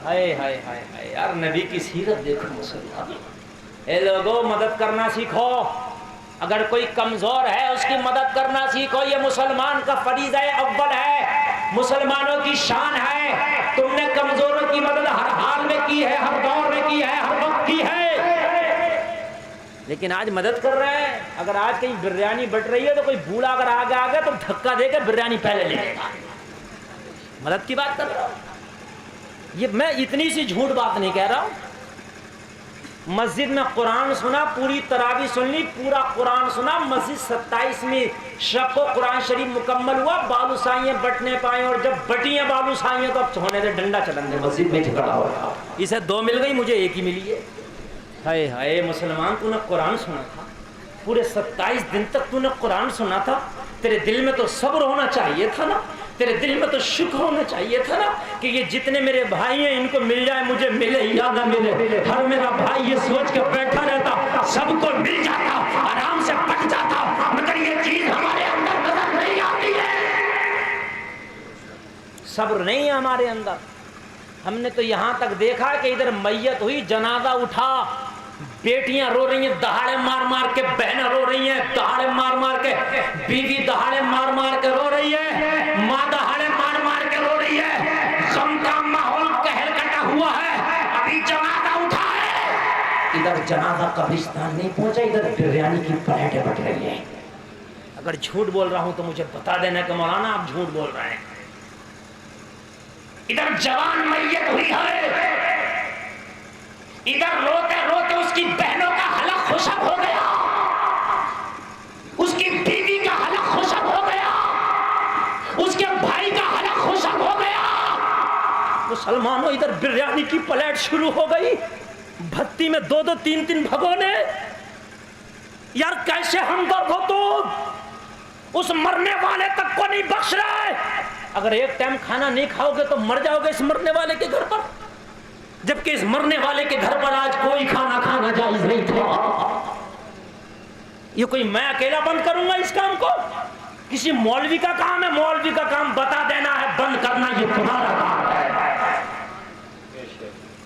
ہائے ہائے ہائے ہائے یار، نبی کی سیرت دیکھو مسلمان۔ اے لوگوں، مدد کرنا سیکھو۔ اگر کوئی کمزور ہے اس کی مدد کرنا سیکھو، یہ مسلمان کا فریضہ اول ہے، مسلمانوں کی شان ہے۔ تم نے کمزوروں کی مدد ہر حال میں کی ہے، ہر دور میں کی ہے، ہر وقت کی ہے، لیکن آج مدد کر رہے ہیں۔ اگر آج کہیں بریانی بٹ رہی ہے تو کوئی بوڑھا اگر آگے آ گیا تو دھکا دے کے بریانی پہلے لے لے گا۔ مدد کی بات کر رہا ہوں، یہ میں اتنی سی جھوٹ بات نہیں کہہ رہا ہوں۔ مسجد میں قرآن سنا، پوری تراویح سن لی، پورا قرآن سنا، مسجد 27ویں شب کو قرآن شریف مکمل ہوا، بالو سائیں بٹنے پائیں، اور جب بٹیاں بالو سائیں تو اب ہونے دے ڈنڈا چلن دے، مسجد میں کھڑا ہوا، اسے 2 مل گئی، مجھے 1 ہی ملی ہے۔ ہائے ہائے مسلمان، تو نے قرآن سنا تھا پورے 27 دن تک، تو نے قرآن سنا تھا، تیرے دل میں تو صبر ہونا چاہیے تھا نا، تیرے دل میں تو شکر ہونا چاہیے تھا نا کہ یہ جتنے میرے بھائی ہیں ان کو مل جائے، مجھے ملے یا نہ ملے، ہر میرا بھائی یہ سوچ کے بیٹھا رہتا سب کو مل جاتا، آرام سے پٹ جاتا، مگر یہ چیز ہمارے اندر نظر نہیں آتی ہے، صبر نہیں ہے ہمارے اندر۔ ہم نے تو یہاں تک دیکھا کہ ادھر میت ہوئی، جنازہ اٹھا، بیٹیاں رو رہی ہیں دہاڑے مار مار کے، بہنیں رو رہی ہیں دہاڑے مار مار کے، بیوی دہاڑے مار مار کے رو رہی ہے، ماں دہاڑے مار مار کے رو رہی ہے، غم کا ماحول قہر کٹا ہوا ہے، ابھی جنازہ اٹھا ہے، ادھر جنازہ قبرستان نہیں پہنچا، ادھر بریانی کی پلیٹیں بٹ رہی ہیں۔ اگر جھوٹ بول رہا ہوں تو مجھے بتا دینا کہ مولانا آپ جھوٹ بول رہے ہیں۔ ادھر جوان میت ہوئی ہے، ادھر روتے روتے اس کی بہنوں کا حلق خشک ہو گیا، اس کی بیوی کا حلق خشک ہو گیا، اس کے بھائی کا حلق خشک ہو گیا۔ مسلمانوں، ادھر بریانی کی پلیٹ شروع ہو گئی، بھتی میں 2-2 3-3 بھگونے۔ یار کیسے ہمدرد ہو تم، اس مرنے والے تک کو نہیں بخش رہے۔ اگر ایک ٹائم کھانا نہیں کھاؤ گے تو مر جاؤ گے اس مرنے والے کے گھر پر، جبکہ اس مرنے والے کے گھر پر آج کوئی کھانا کھانا جائز نہیں تھا۔ یہ کوئی میں اکیلا بند کروں گا اس کام کو؟ کسی مولوی کا کام ہے، مولوی کا کام بتا دینا ہے، بند کرنا یہ تمہارا کام ہے۔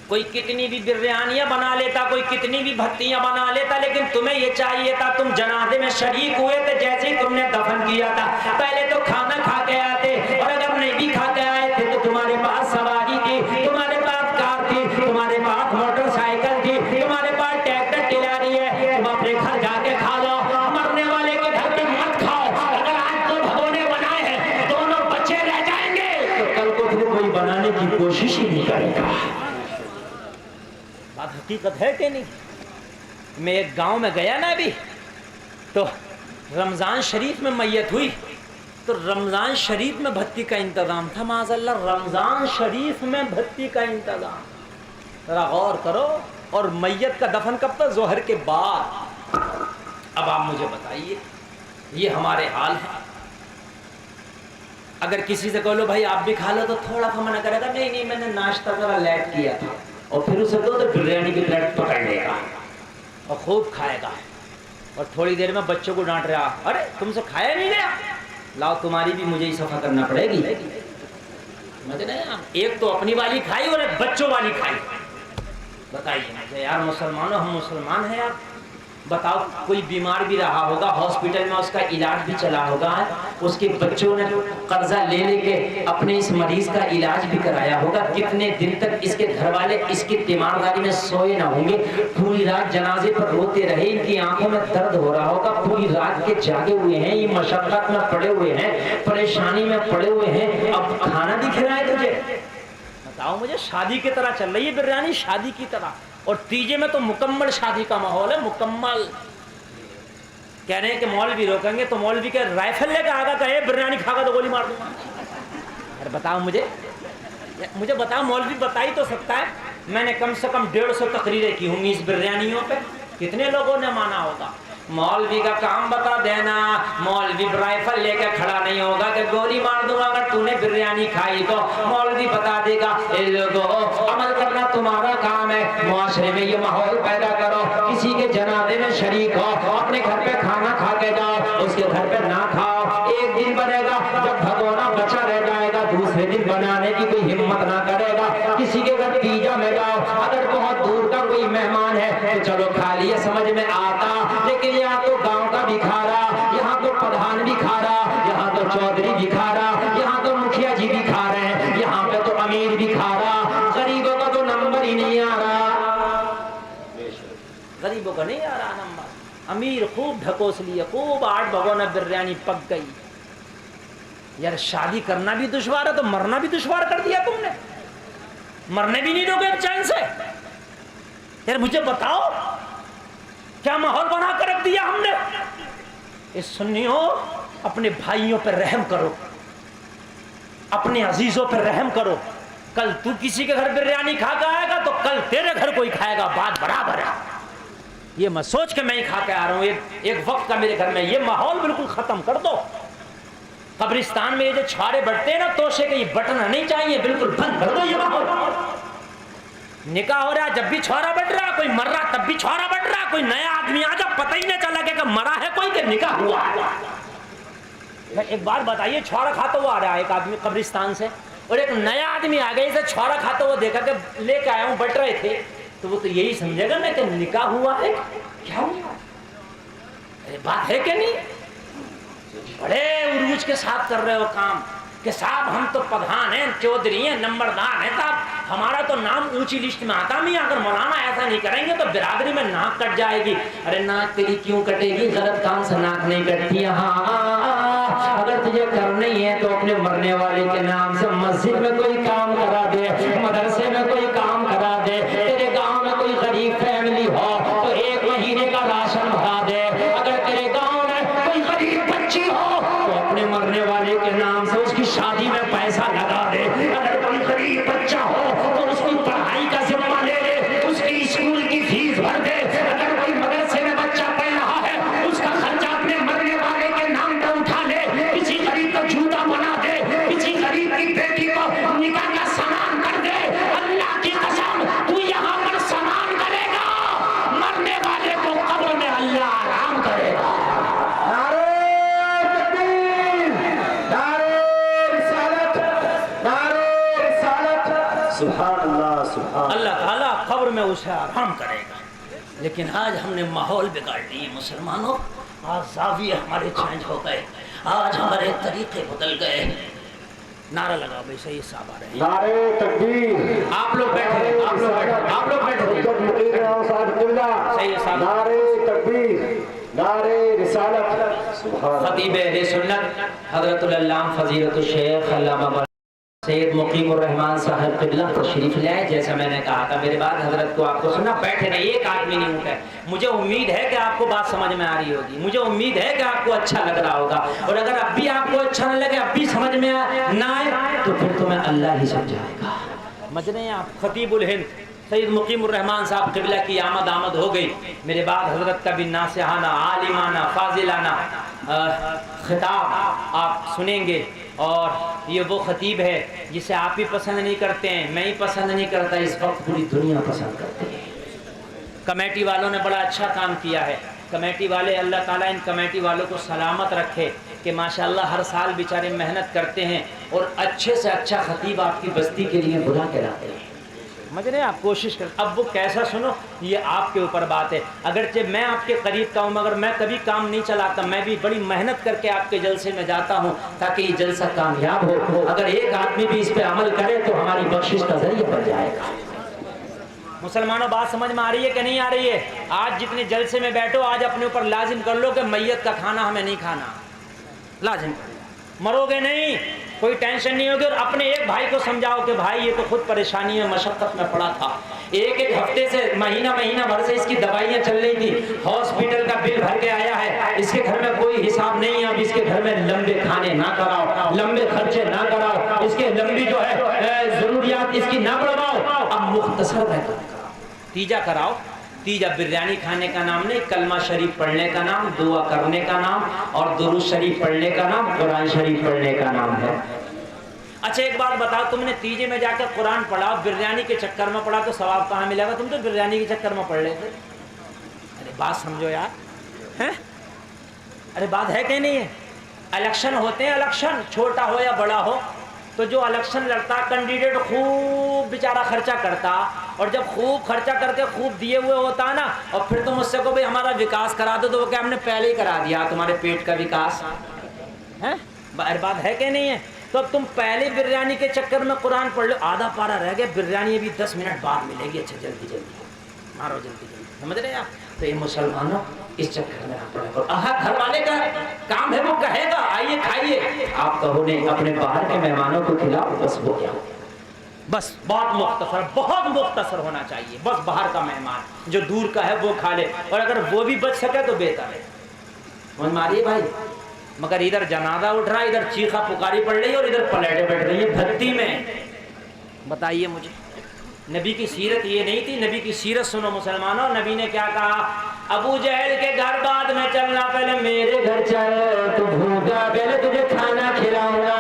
کوئی کتنی بھی بریانیاں بنا لیتا، کوئی کتنی بھی بھتیاں بنا لیتا، لیکن تمہیں یہ چاہیے تھا، تم جنازے میں شریک ہوئے تھے، جیسے ہی تم نے دفن کیا تھا پہلے تو کھانا کھا کے آتے، اور اگر نہیں بھی کھا کے آئے تھے تو تمہارے پاس سواری تھی، تمہارے پاس کار تھی، تمہارے پاس موٹر سائیکل تھی، تمہارے پاس ٹریکٹر ٹلاری ہے، تم اپنے گھر جا کے کھا لو، مرنے والے کے گھر پہ مت کھاؤ۔ اگر آج تو بھگونے بنائے ہیں، دونوں بچے رہ جائیں گے تو کل کو پھر کوئی بنانے کی کوشش ہی نہیں کرے گا۔ بات حقیقت ہے کہ نہیں؟ میں ایک گاؤں میں گیا نا ابھی، تو رمضان شریف میں میت ہوئی، تو رمضان شریف میں بھتی کا انتظام تھا، معاذ اللہ رمضان شریف میں بھتی کا انتظام، ذرا غور کرو۔ اور میت کا دفن کب تک؟ ظہر کے بعد۔ اب آپ مجھے بتائیے، یہ ہمارے حال ہے۔ اگر کسی سے کہو لو بھائی آپ بھی کھا لو تو تھوڑا سا منع کرے گا، نہیں نہیں میں نے ناشتہ ذرا لیٹ کیا تھا، اور پھر اسے دو تو بریانی کی پلیٹ پکڑ لے گا اور خوب کھائے گا، اور تھوڑی دیر میں بچوں کو ڈانٹ رہا، ارے تم سے کھایا نہیں گیا، لاؤ تمہاری بھی مجھے ہی صفا کرنا پڑے گی۔ ایک تو اپنی والی کھائی اور ایک بچوں والی کھائی۔ بتائیے مجھے یار مسلمانوں، ہم مسلمان ہیں یار، بتاؤ کوئی بیمار بھی رہا ہوگا، ہاسپٹل میں اس کا علاج بھی چلا ہوگا، اس کے بچوں نے قرضہ لے لے کے اپنے اس مریض کا علاج بھی کرایا ہوگا، کتنے دن تک اس کے گھر والے اس کی تیمارداری میں سوئے نہ ہوں گے، پوری رات جنازے پر روتے رہے، ان کی آنکھوں میں درد ہو رہا ہوگا، پوری رات کے جاگے ہوئے ہیں، یہ مشقت میں پڑے ہوئے ہیں، پریشانی میں پڑے ہوئے ہیں، اب کھانا بھی کھلائے تجھے؟ بتاؤ مجھے، شادی کی طرح چل رہی ہے بریانی، شادی کی طرح، اور تیجے میں تو مکمل شادی کا ماحول ہے، مکمل۔ کہہ رہے ہیں کہ مولوی روکیں گے تو مولوی کے رائفل لے کے آگا کہے بریانی کھا گا تو گولی مار دوں گا۔ ارے بتاؤ مجھے بتاؤ، مولوی بتا ہی تو سکتا ہے۔ میں نے کم سے کم 150 تقریریں کی ہوں گی اس بریانیوں پہ، کتنے لوگوں نے مانا ہوگا؟ مولوی کا کام بتا دینا، مولوی رائفل لے کے کھڑا نہیں ہوگا کہ گولی مار دوں گا اگر تو نے بریانی کھائی تو، مولوی بتا دے گا اے لوگو عمل کرنا تمہارا کام ہے، معاشرے میں یہ ماحول پیدا کرو، کسی کے جنازے میں شریک ہو، اپنے گھر پہ کھانا کھا کے جاؤ، اس کے گھر پہ نہ کھاؤ، ایک دن بنے گا جب بھگونا بچا رہ جائے گا، دوسرے دن بنانے کی کوئی ہمت نہ کرے گا، کسی کے گھر تیجا میں جاؤ، اگر بہت دور کا کوئی مہمان ہے تو چلو کھا لیا سمجھ میں آتا، لیکن یہاں تو گاؤں کا بھی کھا رہا، یہاں تو پردھان بھی کھا رہا، یہاں تو چودھری بھی کھا رہا، یہاں تو مکھیا جی بھی کھا رہے ہیں، یہاں پہ تو امیر بھی کھا رہا، غریبوں کا تو نمبر ہی نہیں آ رہا، غریبوں کا نہیں آ رہا نمبر، امیر خوب ڈھکوس لیے، خوب 8 بھگونا بریانی پک گئی۔ یار شادی کرنا بھی دشوار ہے تو مرنا بھی دشوار کر دیا تم نے، مرنے بھی نہیں دو گے چین سے۔ یار مجھے بتاؤ کیا ماحول بنا کر رکھ دیا ہم نے۔ اس سنیوں اپنے بھائیوں پر رحم کرو، اپنے عزیزوں پر رحم کرو، کل تو کسی کے گھر بریانی کھا کے آئے گا تو کل تیرے گھر کوئی کھائے گا، بات برابر ہے۔ یہ میں سوچ کے میں ہی کھا کے آ رہا ہوں، ایک وقت کا میرے گھر میں یہ ماحول بالکل ختم کر دو۔ قبرستان میں یہ جو چھوارے بٹتے ہیں نا توشے کے، یہ بٹنا نہیں چاہیے، بالکل بند کر دو یہ ماحول۔ نکاح ہو رہا جب بھی چھوارا بٹ رہا، کوئی مر رہا تب بھی چھوارا بٹ رہا، کوئی نیا آدمی آ جا پتہ ہی نہیں چلا کہ مرا ہے کوئی کہ نکاح ہوا ہے۔ ایک بار بتائیے، چھوارا کھاتا ہوا آ رہا ہے ایک آدمی قبرستان سے، اور ایک نیا آدمی آ گیا، اسے چھوارا کھاتا ہوا دیکھا کہ لے کے آیا ہوں بٹ رہے تھے، تو وہ تو یہی سمجھے گا نا کہ نکاح ہوا ہے، کیا ہوا ہے، بات ہے کہ نہیں؟ بڑے عروج کے ساتھ کر رہے ہو کام کہ صاحب ہم تو پردھان ہیں، چودھری ہیں، نمبردار ہیں، صاحب ہمارا تو نام اونچی لسٹ میں آتا نہیں، اگر مولانا ایسا نہیں کریں گے تو برادری میں ناک کٹ جائے گی۔ ارے ناک تیری کیوں کٹے گی؟ غلط کام سے ناک نہیں کٹتی۔ ہاں اگر تجھے کرنی ہے تو اپنے مرنے والے کے نام سے مسجد میں کوئی کام کرا دے، مدرسے میں کوئی کام کرا دے، تیرے گاؤں میں کوئی غریب فیملی ہو تو 1 مہینے کا راشن بھرا دے، اگر تیرے گاؤں میں کوئی غریب بچی ہو تو اپنے مرنے والے کے نام سے اس کی شادی میں پیسہ لگا دے، اگر کوئی غریب بچہ ہو تو اس کی پڑھائی کا ذمہ لے لے، اس کی اسکول کی فیس بھر دے، اگر کوئی مدرسے میں بچہ پڑھ رہا ہے اس کا خرچہ اپنے مرنے والے کے نام پہ اٹھا لے، کسی غریب کو جوتا بنا دے، کسی غریب کی بیٹی کو نکاح کا سامان کر دے۔ اللہ کی قسم تو یہاں پر سامان کرے گا، مرنے والے کو قبر میں اللہ آرام کرے گا۔ سبحان اللہ، سبحان اللہ تعالیٰ قبر میں اسے آرام کرے گا۔ لیکن آج ہم نے ماحول بگاڑ دیے مسلمانوں، آج زاویے ہمارے چینج ہو گئے، آج ہمارے طریقے بدل گئے۔ نعرہ لگا بھائی، صحیح صاحب آ رہے ہیں، نعرے تکبیر، آپ لوگ بیٹھے، آپ لوگ بیٹھے، آپ لوگ بیٹھے، صحیح صاحب، نعرے تکبیر، نعرے رسالت، سبحان خطیب اہل سنت حضرت العلامہ فضیلت الشیخ علامہ سید مقیم الرحمان صاحب قبلہ تشریف لائے۔ جیسا میں نے کہا تھا میرے بعد حضرت کو آپ کو سنا، بیٹھے نہیں، ایک آدمی نہیں اٹھا ہے۔ مجھے امید ہے کہ آپ کو بات سمجھ میں آ رہی ہوگی، مجھے امید ہے کہ آپ کو اچھا لگ رہا ہوگا، اور اگر اب بھی آپ کو اچھا نہ لگے، اب بھی سمجھ میں نہ آئے تو پھر تمہیں اللہ ہی سمجھائے گا۔ سمجھ رہے ہیں آپ؟ خطیب الہند سید مقیم الرحمان صاحب قبلہ کی آمد ہو گئی۔ میرے بعد حضرت کا بھی ناصحانہ، عالمانہ، فاضلانہ خطاب آپ سنیں گے، اور یہ وہ خطیب ہے جسے آپ ہی پسند نہیں کرتے ہیں، میں ہی پسند نہیں کرتا، اس وقت پوری دنیا پسند کرتی ہے۔ کمیٹی والوں نے بڑا اچھا کام کیا ہے، کمیٹی والے، اللہ تعالیٰ ان کمیٹی والوں کو سلامت رکھے کہ ماشاءاللہ ہر سال بیچارے محنت کرتے ہیں اور اچھے سے اچھا خطیب آپ کی بستی کے لیے بلا کے لاتے ہیں۔ سمجھ رہے ہیں آپ؟ کوشش کریں، اب وہ کیسا سنو یہ آپ کے اوپر بات ہے، اگرچہ میں آپ کے قریب کا ہوں مگر میں کبھی کام نہیں چلاتا، میں بھی بڑی محنت کر کے آپ کے جلسے میں جاتا ہوں تاکہ یہ جلسہ کامیاب ہو۔ اگر ایک آدمی بھی اس پہ عمل کرے تو ہماری بخشش کا ذریعہ بن جائے گا۔ مسلمانوں بات سمجھ میں آ رہی ہے کہ نہیں آ رہی ہے؟ آج جتنے جلسے میں بیٹھو آج اپنے اوپر لازم کر لو کہ میت کا کھانا ہمیں نہیں کھانا، لازم کر لو، مرو گے نہیں، کوئی ٹینشن نہیں ہوگی، اور اپنے ایک بھائی کو سمجھاؤ کہ بھائی یہ تو خود پریشانی میں مشقت میں پڑا تھا، ایک ہفتے سے مہینہ بھر سے اس کی دوائیاں چل رہی تھی، ہاسپٹل کا بل بھر کے آیا ہے، اس کے گھر میں کوئی حساب نہیں ہے، اب اس کے گھر میں لمبے کھانے نہ کراؤ، لمبے خرچے نہ کراؤ، اس کے لمبی جو ہے ضروریات اس کی نہ بڑھواؤ، اب مختصر رہتا تیجا کراؤ۔ تیجا بریانی کھانے کا نام نہیں، کلمہ شریف پڑھنے کا نام، دعا کرنے کا نام، اور درود شریف پڑھنے کا نام، قرآن شریف پڑھنے کا نام ہے۔ اچھا ایک بات بتاؤ، تم نے تیجے میں جا کے قرآن پڑھا، بریانی کے چکر میں پڑھا تو ثواب کہاں ملے گا؟ تم تو بریانی کے چکر میں پڑھ رہے تھے۔ ارے بات سمجھو یار، ہیں؟ ارے بات ہے کہ نہیں ہے؟ الیکشن ہوتے ہیں، الیکشن چھوٹا ہو یا بڑا ہو، تو جو الیکشن لڑتا کینڈیڈیٹ خوب بیچارہ خرچہ کرتا، اور جب خوب خرچہ کر کے خوب دیے ہوئے ہوتا نا، اور پھر تم اس سے کو بھائی ہمارا وکاس کرا دو، تو وہ کہ ہم نے پہلے ہی کرا دیا تمہارے پیٹ کا وکاس ہے، بات ہے کہ نہیں ہے؟ تو اب تم پہلے بریانی کے چکر میں قرآن پڑھ لو، آدھا پارا رہ گیا، بریانی ابھی 10 منٹ بعد ملے گی، اچھا جلدی جلدی مارو جلدی جلدی، سمجھ رہے آپ؟ تو یہ مسلمانوں اس چکر میں پڑھا کرو، گھر والے کا کام ہے وہ کہے گا آئیے کھائیے، آپ کہو نہیں اپنے باہر کے مہمانوں کو کھلاؤ، بس وہ کیا، بس بہت مختصر ہونا چاہیے، بس باہر کا مہمان جو دور کا ہے وہ کھا لے، اور اگر وہ بھی بچ سکے تو بہتر ہے، سمجھ ماریے بھائی۔ مگر ادھر جنازہ اٹھ رہا ہے، ادھر چیخا پکاری پڑ رہی ہے، اور ادھر پلیٹیں بیٹھ رہی ہیں بھکتی میں، بتائیے مجھے نبی کی سیرت یہ نہیں تھی؟ نبی کی سیرت سنو مسلمانوں، نبی نے کیا کہا؟ ابو جہل کے گھر بعد میں چلنا، پہلے میرے گھر چل، تو بھوکا پہلے تجھے کھانا کھلاؤں گا۔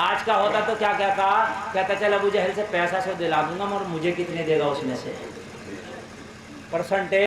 آج کا ہوتا تو کیا کہتا؟ کہتا چل ابو جہل سے پیسہ سے دلا دوں گا، مگر مجھے کتنے دے گا اس میں سے پرسنٹیج